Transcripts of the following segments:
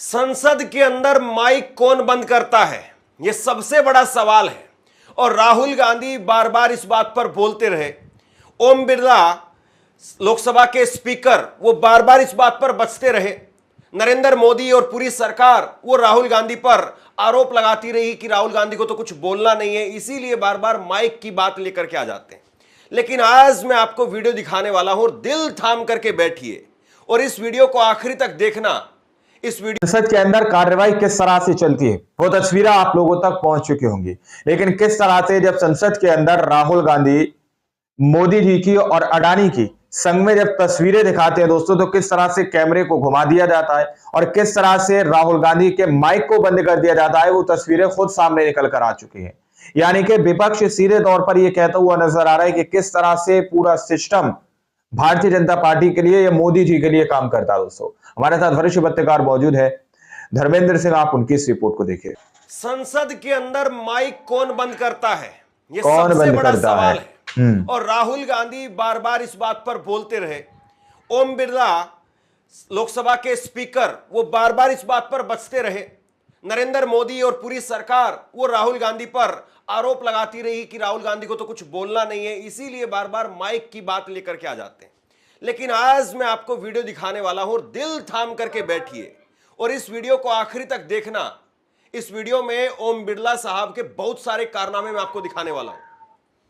संसद के अंदर माइक कौन बंद करता है, यह सबसे बड़ा सवाल है। और राहुल गांधी बार बार इस बात पर बोलते रहे। ओम बिरला लोकसभा के स्पीकर वो बार बार इस बात पर बचते रहे। नरेंद्र मोदी और पूरी सरकार वो राहुल गांधी पर आरोप लगाती रही कि राहुल गांधी को तो कुछ बोलना नहीं है, इसीलिए बार बार माइक की बात लेकर के आ जाते हैं। लेकिन आज मैं आपको वीडियो दिखाने वाला हूं और दिल थाम करके बैठिए और इस वीडियो को आखिरी तक देखना। इस वीडियो संसद के अंदर कार्रवाई किस तरह से चलती है वो तस्वीरें आप लोगों तक पहुंच चुकी होंगी, लेकिन किस तरह से जब संसद के अंदर राहुल गांधी मोदी जी की और अडानी की संग में जब तस्वीरें दिखाते हैं दोस्तों, तो किस तरह से कैमरे को घुमा दिया जाता है और किस तरह से राहुल गांधी के माइक को बंद कर दिया जाता है, वो तस्वीरें खुद सामने निकल कर आ चुकी हैं। यानी कि विपक्ष सीधे तौर पर यह कहता हुआ नजर आ रहा है कि किस तरह से पूरा सिस्टम भारतीय जनता पार्टी के लिए या मोदी जी के लिए काम करता है। दोस्तों, हमारे साथ वरिष्ठ पत्रकार मौजूद है धर्मेंद्र सिंह, आप उनकी इस रिपोर्ट को देखिए। संसद के अंदर माइक कौन बंद करता है, यह कौन सबसे बंद बड़ा करता सवाल है? है। और राहुल गांधी बार बार इस बात पर बोलते रहे। ओम बिरला लोकसभा के स्पीकर वो बार बार इस बात पर बचते रहे। नरेंद्र मोदी और पूरी सरकार वो राहुल गांधी पर आरोप लगाती रही कि राहुल गांधी को तो कुछ बोलना नहीं है, इसीलिए बार बार माइक की बात लेकर के आ जाते हैं। लेकिन आज मैं आपको वीडियो दिखाने वाला हूं और दिल थाम करके बैठिए और इस वीडियो को आखिरी तक देखना। इस वीडियो में ओम बिरला साहब के बहुत सारे कारनामे मैं आपको दिखाने वाला हूं।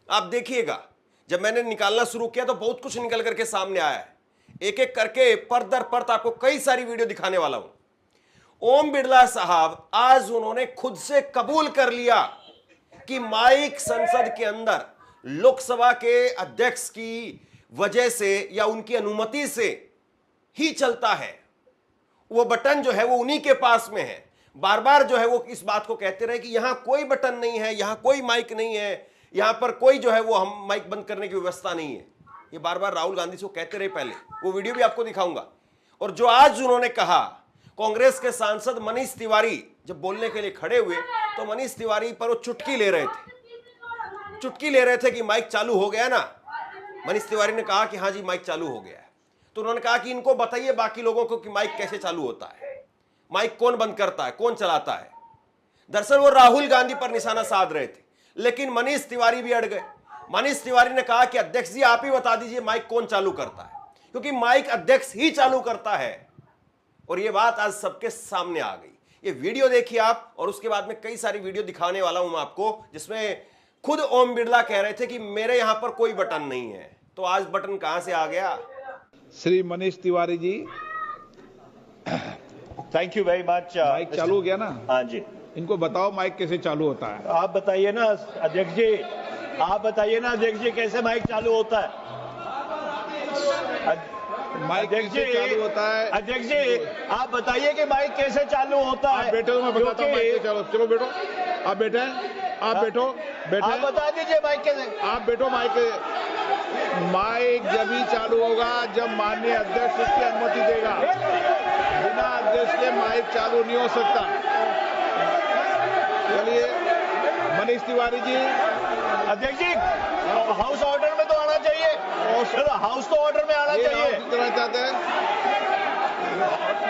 आप देखिएगा, जब मैंने निकालना शुरू किया तो बहुत कुछ निकल करके सामने आया है। एक एक करके परत दर परत आपको कई सारी वीडियो दिखाने वाला हूं। ओम बिरला साहब आज उन्होंने खुद से कबूल कर लिया कि माइक संसद के अंदर लोकसभा के अध्यक्ष की वजह से या उनकी अनुमति से ही चलता है। वो बटन जो है वो उन्हीं के पास में है। बार बार जो है वो इस बात को कहते रहे कि यहां कोई बटन नहीं है, यहां कोई माइक नहीं है, यहां पर कोई जो है वो हम माइक बंद करने की व्यवस्था नहीं है। ये बार बार राहुल गांधी से कहते रहे। पहले वो वीडियो भी आपको दिखाऊंगा। और जो आज उन्होंने कहा, कांग्रेस के सांसद मनीष तिवारी जब बोलने के लिए खड़े हुए तो मनीष तिवारी पर वो चुटकी ले रहे थे कि माइक चालू हो गया ना। मनीष तिवारी ने कहा कि हाँ जी माइक चालू हो गया है। तो उन्होंने कहा कि इनको बताइए बाकी लोगों को कि माइक कैसे चालू होता है, माइक कौन बंद करता है, कौन चलाता है। दरअसल वो राहुल गांधी पर निशाना साध रहे थे, लेकिन मनीष तिवारी भी अड़ गए। मनीष तिवारी ने कहा कि अध्यक्ष जी आप ही बता दीजिए माइक कौन चालू करता है, क्योंकि माइक अध्यक्ष ही चालू करता है। और ये बात आज सबके सामने आ गई। ये वीडियो देखिए आप, और उसके बाद में कई सारी वीडियो दिखाने वाला हूं मैं आपको, जिसमें खुद ओम बिरला कह रहे थे कि मेरे यहां पर कोई बटन नहीं है। तो आज बटन कहां से आ गया? Shri Manish Tiwari ji, thank you very much. Mike चालू हो गया ना? हाँ जी, इनको बताओ माइक कैसे चालू होता है। आप बताइए ना अध्यक्ष जी, आप बताइए ना अध्यक्ष जी कैसे माइक चालू होता है। माइक अध्यक्ष कैसे जी, चालू होता है? अध्यक्ष जी आप बताइए कि माइक कैसे चालू होता आप है। बैठो, मैं बताता हूँ माइक कैसे चालू। चलो बैठो, आप बैठे, आप बैठो, आप बता दीजिए माइक कैसे। आप बैठो। माइक जब ही चालू होगा जब माननीय अध्यक्ष उसकी अनुमति देगा। बिना अध्यक्ष के माइक चालू नहीं हो सकता। चलिए मनीष तिवारी जी। अध्यक्ष जी हाउस ऑर्डर में तो आना चाहिए। हाउस तो ऑर्डर में आना चाहिए। चाहते हैं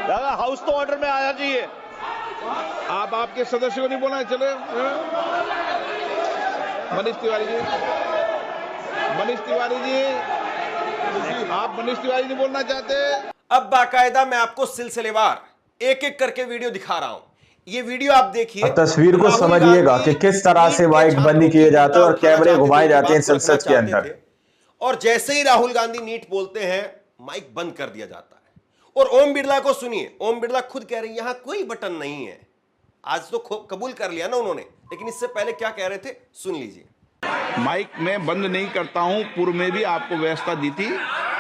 दादा, हाउस तो ऑर्डर में आना चाहिए। आप आपके सदस्य को नहीं बोलना है। चले मनीष तिवारी जी, मनीष तिवारी जी, आप मनीष तिवारी जी बोलना चाहते हैं? अब बाकायदा मैं आपको सिलसिलेवार एक एक करके वीडियो दिखा रहा हूं। ये वीडियो आप देखिए, तस्वीर को समझिएगा कि किस तरह से माइक बंद किए जाते हैं और कैमरे घुमाए जाते हैं संसद के अंदर। और जैसे ही राहुल गांधी नीट बोलते हैं माइक बंद कर दिया जाता है। और ओम बिरला को सुनिए, ओम बिरला खुद कह रहे हैं यहां कोई बटन नहीं है। आज तो कबूल कर लिया ना उन्होंने, लेकिन इससे पहले क्या कह रहे थे सुन लीजिए। माइक मैं बंद नहीं करता हूं, पूर्व में भी आपको व्यवस्था दी थी,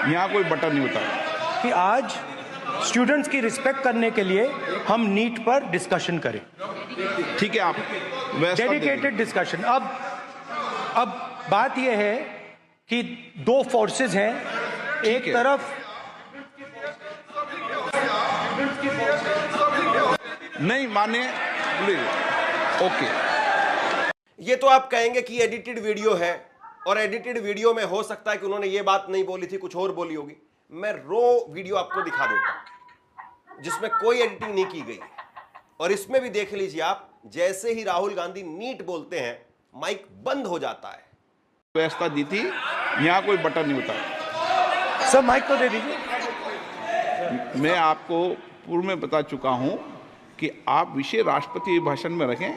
यहाँ कोई बटन नहीं होता। कि आज स्टूडेंट्स की रिस्पेक्ट करने के लिए हम नीट पर डिस्कशन करें। ठीक है, आप डेडिकेटेड डिस्कशन। अब बात यह है कि दो फोर्सेस हैं, एक तरफ नहीं माने। ओके, ये तो आप कहेंगे कि एडिटेड वीडियो है, और एडिटेड वीडियो में हो सकता है कि उन्होंने ये बात नहीं बोली थी, कुछ और बोली होगी। मैं रो वीडियो आपको दिखा देता हूं। जिसमें कोई एडिटिंग नहीं की गई है। और इसमें भी देख लीजिए आप, जैसे ही राहुल गांधी नीट बोलते हैं माइक बंद हो जाता है। व्यवस्था दी थी, यहाँ कोई बटन नहीं होता। सर माइक तो दे दीजिए। मैं आपको पूर्व में बता चुका हूं कि आप विषय राष्ट्रपति भाषण में रखें।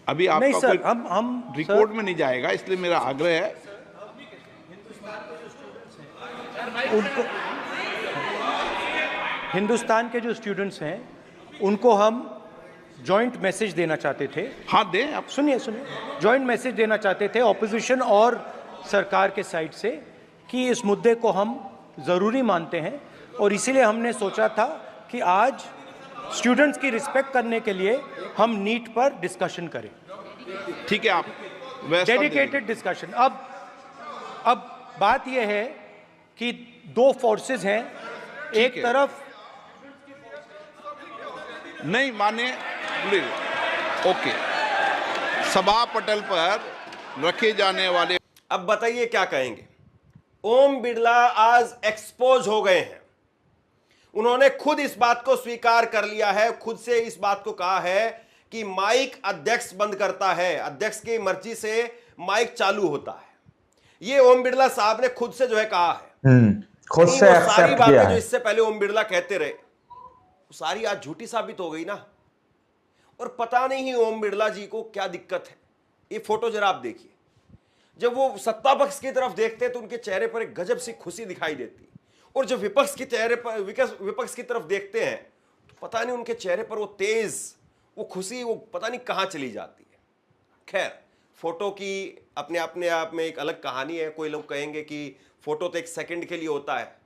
अभी नहीं आपका सर, कोई हम रिकॉर्ड में नहीं जाएगा, इसलिए मेरा आग्रह है। उनको हिंदुस्तान के जो स्टूडेंट्स हैं उनको हम जॉइंट मैसेज देना चाहते थे। हाँ दें आप। सुनिए जॉइंट मैसेज देना चाहते थे ऑपोजिशन और सरकार के साइड से कि इस मुद्दे को हम ज़रूरी मानते हैं और इसीलिए हमने सोचा था कि आज स्टूडेंट्स की रिस्पेक्ट करने के लिए हम नीट पर डिस्कशन करें। ठीक है, आप डेडिकेटेड डिस्कशन। अब बात यह है कि दो फोर्सेस हैं, एक है। तरफ नहीं माने, ओके, सभा पटल पर रखे जाने वाले। अब बताइए क्या कहेंगे। ओम बिरला आज एक्सपोज हो गए हैं। उन्होंने खुद इस बात को स्वीकार कर लिया है, खुद से इस बात को कहा है कि माइक अध्यक्ष बंद करता है, अध्यक्ष की मर्जी से माइक चालू होता है। ये ओम बिरला साहब ने खुद से जो है कहा है। खुद से सारी एक्सेप्ट बातें किया जो है। इससे पहले ओम बिरला कहते रहे वो सारी आज झूठी साबित हो गई ना। और पता नहीं ओम बिरला जी को क्या दिक्कत है। ये फोटो जरा आप देखिए, जब वो सत्ता पक्ष की तरफ देखते हैं तो उनके चेहरे पर एक गजब सी खुशी दिखाई देती है, और जब विपक्ष के चेहरे पर विपक्ष की तरफ देखते हैं तो पता नहीं उनके चेहरे पर वो तेज वो खुशी वो पता नहीं कहां चली जाती है। खैर, फोटो की अपने आप में एक अलग कहानी है। कोई लोग कहेंगे कि फोटो तो एक सेकंड के लिए होता है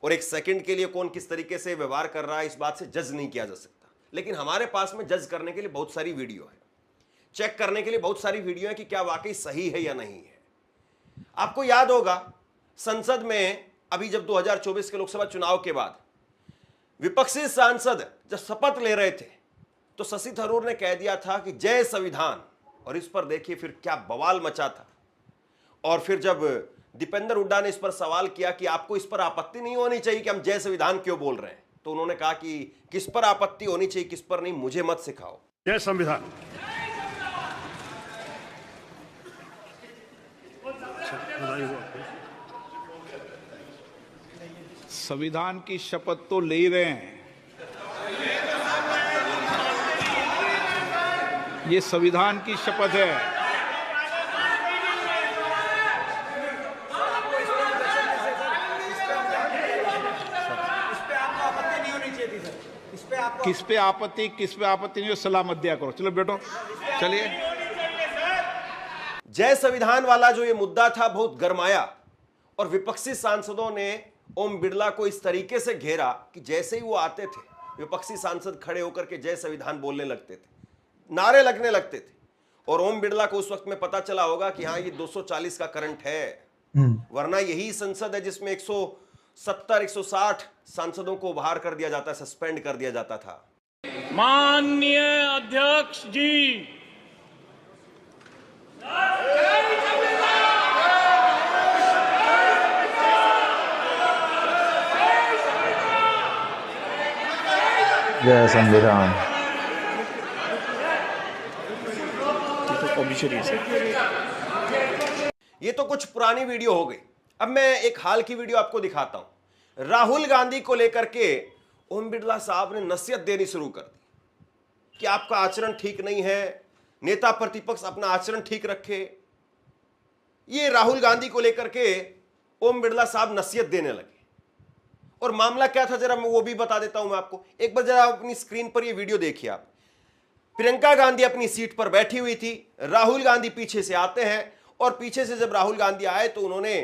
और एक सेकंड के लिए कौन किस तरीके से व्यवहार कर रहा है इस बात से जज नहीं किया जा सकता। लेकिन हमारे पास में जज करने के लिए बहुत सारी वीडियो है, चेक करने के लिए बहुत सारी वीडियो है कि क्या वाकई सही है या नहीं है। आपको याद होगा संसद में अभी जब 2024 के लोकसभा चुनाव के बाद विपक्षी सांसद जब शपथ ले रहे थे तो शशि थरूर ने कह दिया था कि जय संविधान, और इस पर देखिए फिर क्या बवाल मचा था। और फिर जब दीपेंद्र हुड्डा ने इस पर सवाल किया कि आपको इस पर आपत्ति नहीं होनी चाहिए कि हम जय संविधान क्यों बोल रहे हैं, तो उन्होंने कहा कि किस पर आपत्ति होनी चाहिए किस पर नहीं, मुझे मत सिखाओ। जय संविधान। संविधान की शपथ तो ले ही रहे हैं। ये संविधान की शपथ है। किस पे आपत्ति नहीं हो, सलाह मत दिया करो। चलो बैठो, चलिए। जय संविधान वाला जो ये मुद्दा था बहुत गरमाया और विपक्षी सांसदों ने ओम बिरला को इस तरीके से घेरा कि जैसे ही वो आते थे विपक्षी सांसद खड़े होकर के जय संविधान बोलने लगते थे, नारे लगने लगते थे। और ओम बिरला को उस वक्त में पता चला होगा कि हाँ ये 240 का करंट है, वरना यही संसद है जिसमें 170-160 सांसदों को बाहर कर दिया जाता, सस्पेंड कर दिया जाता था। माननीय अध्यक्ष जी, जय संविधान। ये तो कुछ पुरानी वीडियो हो गई। अब मैं एक हाल की वीडियो आपको दिखाता हूं। राहुल गांधी को लेकर के ओम बिरला साहब ने नसीहत देनी शुरू कर दी कि आपका आचरण ठीक नहीं है, नेता प्रतिपक्ष अपना आचरण ठीक रखे। ये राहुल गांधी को लेकर के ओम बिरला साहब नसीहत देने लगे। और मामला क्या था जरा मैं वो भी बता देता हूं मैं आपको। एक बार जरा अपनी स्क्रीन पर ये वीडियो देखिए आप। प्रियंका गांधी अपनी सीट पर बैठी हुई थी, राहुल गांधी पीछे से आते हैं और पीछे से जब राहुल गांधी आए तो उन्होंने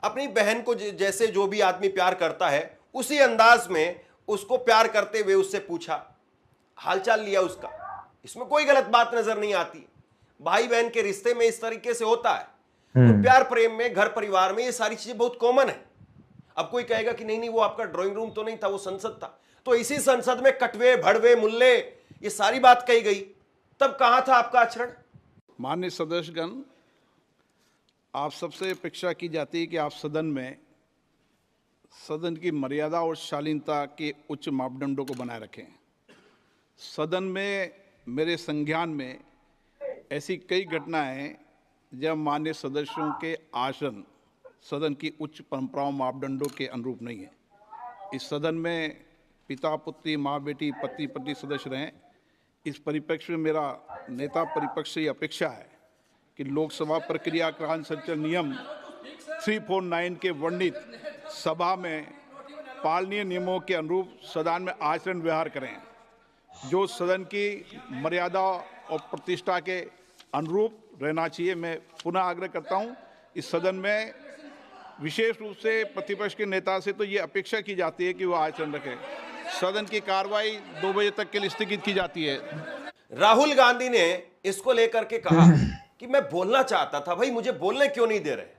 अपनी बहन को जैसे जो भी आदमी प्यार करता है उसी अंदाज में उसको प्यार करते हुए उससे पूछा, हालचाल लिया उसका। इसमें कोई गलत बात नजर नहीं आती। भाई बहन के रिश्ते में इस तरीके से होता है, तो प्यार प्रेम में घर परिवार में ये सारी चीजें बहुत कॉमन है। अब कोई कहेगा कि नहीं वो आपका ड्राइंग रूम तो नहीं था, वो संसद था। तो इसी संसद में कटवे भड़वे मुल्ले ये सारी बात कही गई, तब कहां था आपका आचरण? माननीय सदन की मर्यादा और शालीनता के उच्च मापदंडों को बनाए रखें। सदन में मेरे संज्ञान में ऐसी कई घटनाएं हैं जब मान्य सदस्यों के आचरण सदन की उच्च परंपराओं मापदंडों के अनुरूप नहीं है। इस सदन में पिता पुत्री, माँ बेटी, पति पत्नी सदस्य रहें। इस परिप्रेक्ष्य में मेरा नेता परिपक्ष से अपेक्षा है कि लोकसभा प्रक्रिया कार्य संचालन नियम 349 के वर्णित सभा में पालनीय नियमों के अनुरूप सदन में आचरण व्यवहार करें, जो सदन की मर्यादा और प्रतिष्ठा के अनुरूप रहना चाहिए। मैं पुनः आग्रह करता हूं, इस सदन में विशेष रूप से प्रतिपक्ष के नेता से तो ये अपेक्षा की जाती है कि वो आचरण रखें। सदन की कार्रवाई 2 बजे तक के लिए स्थगित की जाती है। राहुल गांधी ने इसको लेकर के कहा कि मैं बोलना चाहता था, भाई मुझे बोलने क्यों नहीं दे रहे?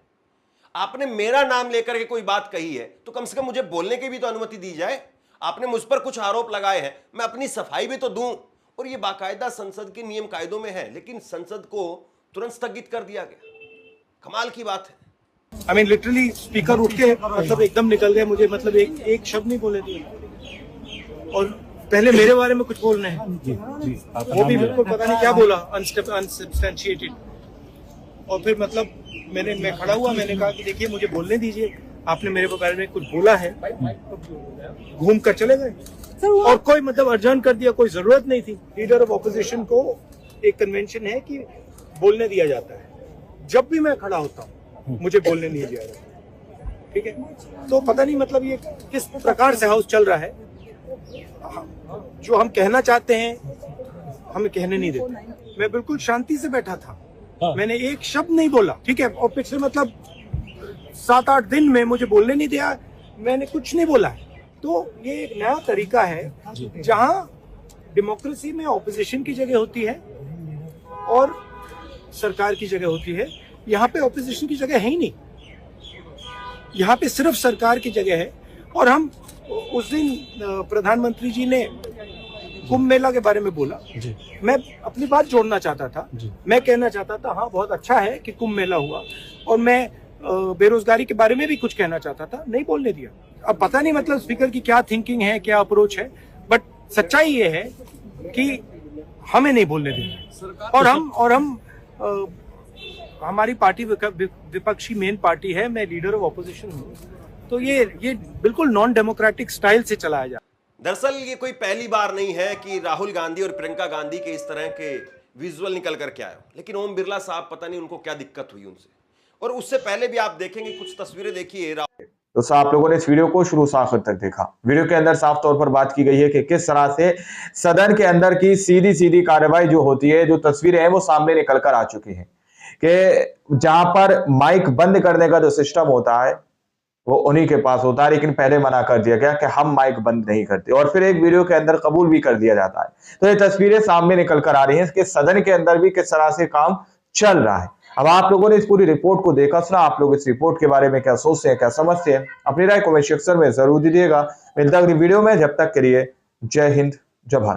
आपने मेरा नाम लेकर के कोई बात कही है तो कम से कम मुझे बोलने की भी तो अनुमति दी जाए। आपने मुझ पर कुछ आरोप लगाए हैं, मैं अपनी सफाई भी तो दूं। और ये बाकायदा संसद के नियम कायदों में है, लेकिन संसद को तुरंत स्थगित कर दिया गया। कमाल की बात है। I mean, लिटरली स्पीकर उठ के मतलब एकदम निकल गए, मुझे मतलब एक शब्द नहीं बोले थे, और पहले मेरे बारे में कुछ बोलना है वो भी बिल्कुल पता नहीं क्या बोला, अनसब्सटेंशिएटेड। और फिर मतलब मैं खड़ा हुआ, मैंने कहा कि देखिए मुझे बोलने दीजिए, आपने मेरे बारे में कुछ बोला है, घूम कर चले गए और कोई मतलब अर्जन कर दिया, कोई जरूरत नहीं थी। लीडर ऑफ ऑपोजिशन को एक कन्वेंशन है कि बोलने दिया जाता है, जब भी मैं खड़ा होता हूँ मुझे बोलने नहीं दिया जाता, ठीक है। तो पता नहीं मतलब ये किस प्रकार से हाउस चल रहा है, जो हम कहना चाहते हैं हमें कहने नहीं देते। मैं बिल्कुल शांति से बैठा था, मैंने एक शब्द नहीं बोला, ठीक है। और पिछले मतलब 7-8 दिन में मुझे बोलने नहीं दिया, मैंने कुछ नहीं बोला है। तो ये एक नया तरीका है जहां डेमोक्रेसी में ऑपोजिशन की जगह होती है और सरकार की जगह होती है। यहाँ पे ऑपोजिशन की जगह है ही नहीं, यहाँ पे सिर्फ सरकार की जगह है। और हम उस दिन प्रधानमंत्री जी ने कुंभ मेला के बारे में बोला, मैं अपनी बात जोड़ना चाहता था। मैं कहना चाहता था हाँ बहुत अच्छा है कि कुंभ मेला हुआ, और मैं बेरोजगारी के बारे में भी कुछ कहना चाहता था, नहीं बोलने दिया। अब पता नहीं मतलब स्पीकर की क्या थिंकिंग है, क्या अप्रोच है, बट सच्चाई ये है कि हमें नहीं बोलने दिया। और हम हमारी पार्टी विपक्षी मेन पार्टी है, मैं लीडर ऑफ ऑपोजिशन हूँ, तो ये बिल्कुल नॉन डेमोक्रेटिक स्टाइल से चलाया जा। दरअसल ये कोई पहली बार नहीं है कि राहुल गांधी और प्रियंका गांधी के इस तरह के विजुअल निकल करके आए, लेकिन ओम बिरला साहब पता नहीं उनको क्या दिक्कत हुई उनसे। और उससे पहले भी आप देखेंगे कुछ तस्वीरें, देखिए। तो आप लोगों ने इस वीडियो को शुरू से आखिर तक देखा। वीडियो के अंदर साफ तौर पर बात की गई है कि किस तरह से सदन के अंदर की सीधी कार्रवाई जो होती है, जो तस्वीरें हैं वो सामने निकल कर आ चुकी हैं कि जहां पर माइक बंद करने का जो सिस्टम होता है वो उन्हीं के पास होता है, लेकिन पहले मना कर दिया गया कि हम माइक बंद नहीं करते, और फिर एक वीडियो के अंदर कबूल भी कर दिया जाता है। तो ये तस्वीरें सामने निकल कर आ रही हैं कि सदन के अंदर भी किस तरह से काम चल रहा है। अब आप लोगों ने इस पूरी रिपोर्ट को देखा सुना, आप लोग इस रिपोर्ट के बारे में क्या सोचते हैं, क्या समझते हैं, अपनी राय कमेंट सेक्शन में जरूर दीजिएगा। मिलता है अगली वीडियो में, जब तक के लिए जय हिंद, जय भारत।